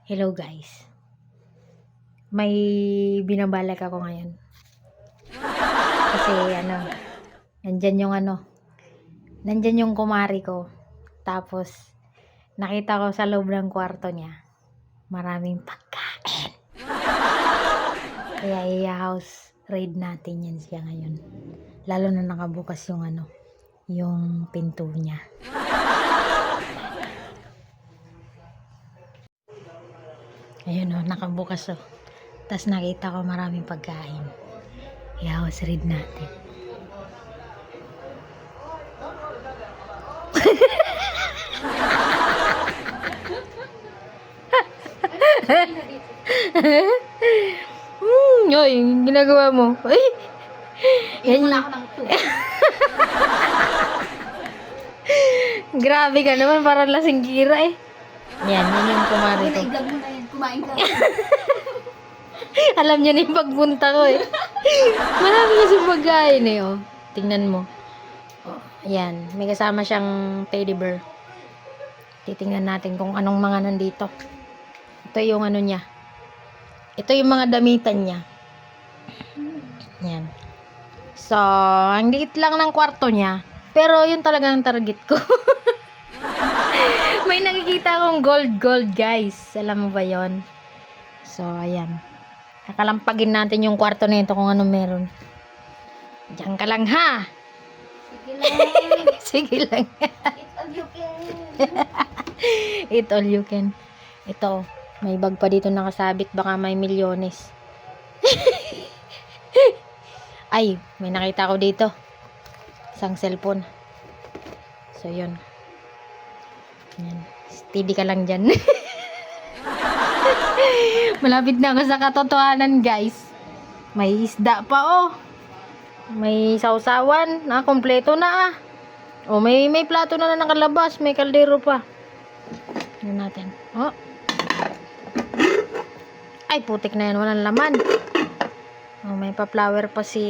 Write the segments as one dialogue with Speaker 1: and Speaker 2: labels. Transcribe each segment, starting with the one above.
Speaker 1: Hello guys. May binabalak ako ngayon. Kasi nandyan nandyan yung kumari ko. Tapos, nakita ko sa loob ng kwarto niya, maraming pagkain. Kaya i-house raid natin yan siya ngayon. Lalo na nakabukas yung yung pinto niya. Ayun nakabukas Tapos nakita ko maraming pagkain. I-house raid natin. Yoy, yung ginagawa mo. Ay!
Speaker 2: Yan wala ako ng
Speaker 1: Grabe ka naman, parang lasing gira eh. Yan yung kumari ko.
Speaker 2: i-vlog mo na yan. Kumain ka.
Speaker 1: Alam niya na yung pagpunta ko eh. Marami kasi pagkain eh, oh. Tingnan mo. Oh, ayan, may kasama siyang teddy bear. Titingnan natin kung anong mga nandito. Ito yung niya. Ito yung mga damitan niya. Yan. So, ang liit lang ng kwarto niya. Pero yun talaga ang target ko. May nakikita akong gold guys. Alam mo ba yon? So, ayan. Nakalampagin natin yung kwarto na ito kung ano meron. Diyan ka lang ha.
Speaker 2: Sige lang.
Speaker 1: Sige lang.
Speaker 2: It's all you can.
Speaker 1: It all you can. Ito, may bag pa dito nakasabit. Baka may milyones. Ay, may nakita ko dito. Isang cellphone. So, yun. Yan. Steady ka lang dyan. Malapit na ako sa katotohanan, guys. May isda pa, oh. May sausawan. Kompleto na, ah. Oh, may plato na nakalabas. May kaldero pa. Ano natin? Oh. Ay, putik na yan. Walang laman. Oh, may pa-flower pa si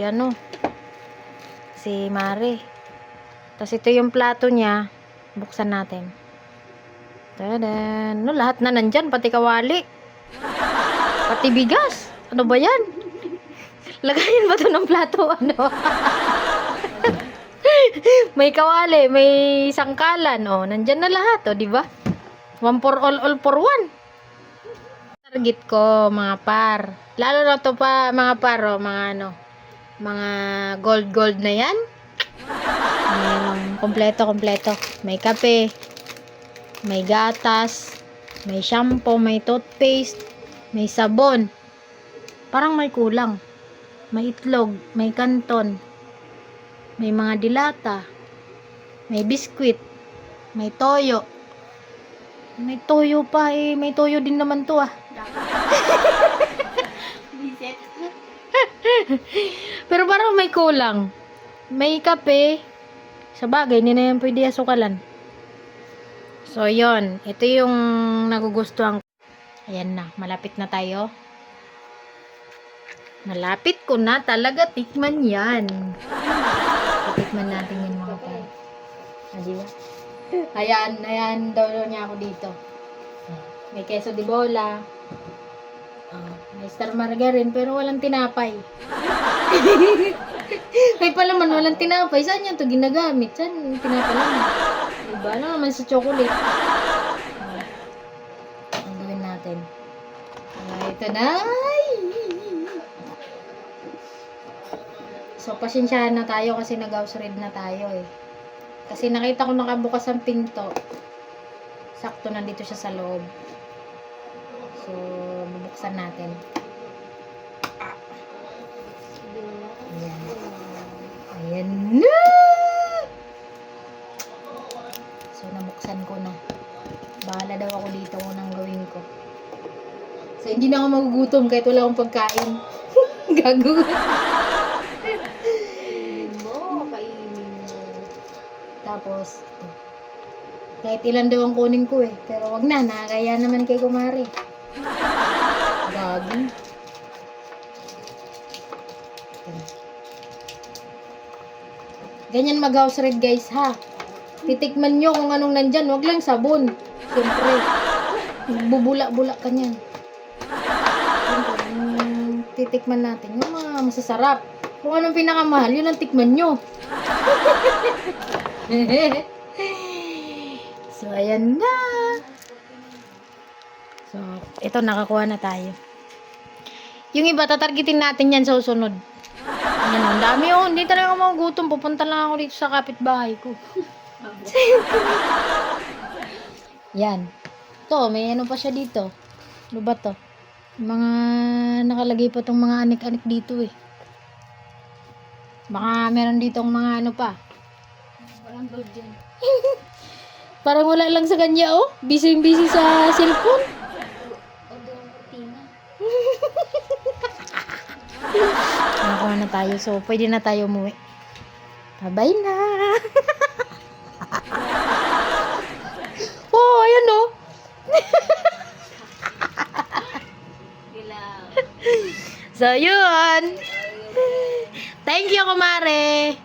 Speaker 1: si Mare. Tapos ito yung plato niya. Buksan natin. Tadan. No, lahat na nandyan. Pati kawali. Pati bigas. Ano ba yan? Lagayan ba ito ng plato? May kawali. May sangkalan. Oh, nandyan na lahat. Oh, di ba? One for all for one. Target ko, mga par. Lalo na to pa, mga par, oh, mga mga gold na yan. Kompleto. May kape, may gatas, may shampoo, may toothpaste, may sabon. Parang may kulang. May itlog, may kanton, may mga dilata, may biskwit, may toyo. May toyo pa eh. May toyo din naman to ah.
Speaker 2: Biset.
Speaker 1: Pero parang may kulang. May kape. Sa bagay, hindi na yan pwede asukalan. So, yon. Ito yung nagugustuhan ko. Ayan na. Malapit na tayo. Malapit ko na talaga tikman yan. Tikman natin yung mga tayo. Diba? Ayan daw niya ako dito. May queso de bola. May star margarine pero walang tinapay. May palaman walang tinapay. Saan yan to ginagamit? Saan yung tinapay lang? Diba? Ano naman sa chocolate? Ang gawin natin. Ito na. So, pasensyahan na tayo kasi nag-house raid na tayo eh. Kasi nakita ko nakabukas ang pinto. Sakto nandito siya sa loob. So, bubuksan natin. Ayan. Ayan na! So, nabuksan ko na. Bahala daw ako dito kung anong gawin ko. So, hindi na ako magugutom kahit wala akong pagkain. Gago. Tapos, kahit ilan daw ang kunin ko eh. Pero wag na, nakakaya naman kay kumari. Gagi. Ganyan mag-house raid guys ha. Titikman nyo kung anong nandyan. Wag lang sabon. Siyempre. Bubula-bula ka niyan. Siyempre, titikman natin yung mga masasarap. Kung anong pinakamahal, yun ang tikman nyo. So, ayan na. So, ito, nakakuha na tayo. Yung iba, tatargetin natin yan sa susunod. Ayan, ang dami oh. Hindi talaga ako magugutom. Pupunta lang ako dito sa kapitbahay ko. Yan. Ito, may ano pa siya dito. Ano ba to? Mga nakalagay pa tong mga anik-anik dito eh. Baka meron ditong mga ano pa.
Speaker 2: Walang load dyan.
Speaker 1: Parang wala lang sa kanya oh. Busy sa cellphone.
Speaker 2: Although, rutina.
Speaker 1: Nakakuha na tayo. So, pwede na tayo umuwi. Bye na. Oh, ayan oh.
Speaker 2: Kailang.
Speaker 1: So, yun. Thank you, kumare.